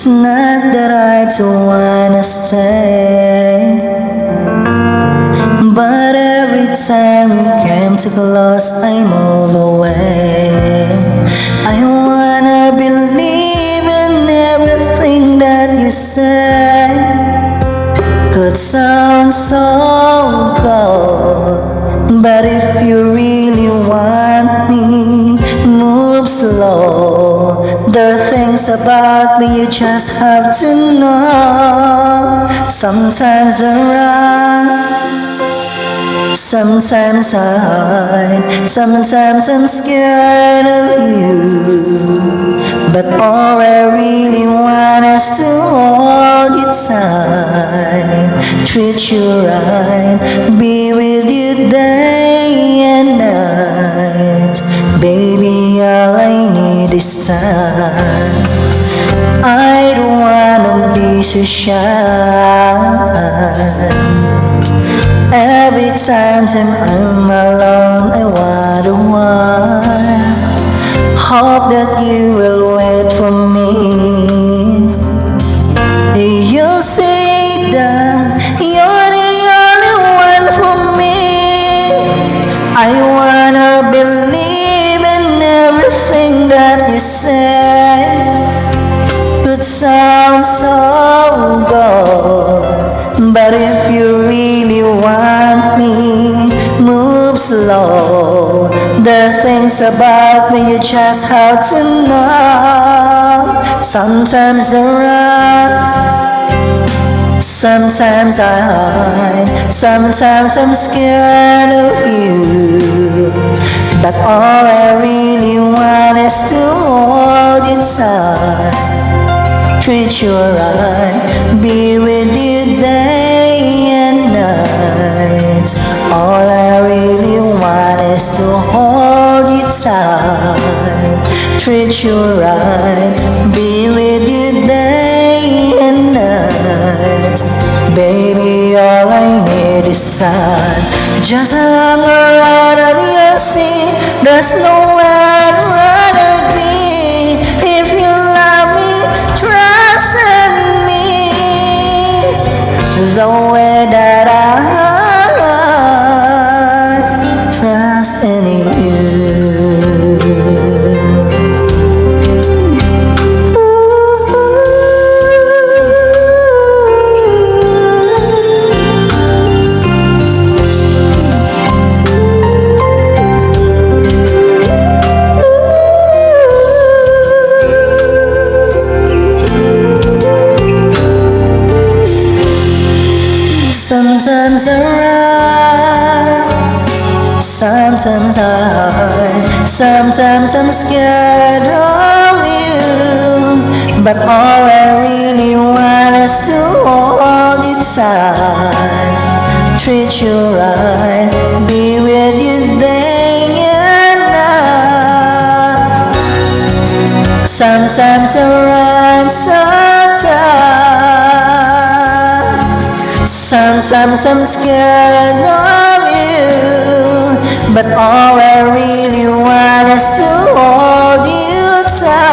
It's not that I don't wanna stay, but every time we came too close, I move away. I wanna believe in everything that you say. Could sound so good, but if you really want me, move slow. There are things about me you just have to know. Sometimes I'm right, sometimes I hide, sometimes I'm scared of you. But all I really want is to hold you tight, treat you right, be with you day and night. Baby, all I need is time. I don't wanna be so shy. Every time I'm alone, I wonder. Hope that you will wait for me. You say that you're the only one for me. I wanna believe in everything that you say. Could sound so good, but if you really want me, move slow. There are things about me you just have to know. Sometimes I run, sometimes I hide, sometimes I'm scared of you. But all I really want is to hold you tight, treat you right, be with you day and night. All I really want is to hold you tight, treat you right, be with you day and night. Baby, all I need is time. Just hang around and you'll see there's no one rather be. If you love me, trust in me, the way that I trust in you. Sometimes I run, sometimes I hide, sometimes I'm scared of you. But all I really want is to hold you tight, treat you right, be with you day and night. Sometimes I run, sometimes I'm scared of you. But all I really want is to hold you tight.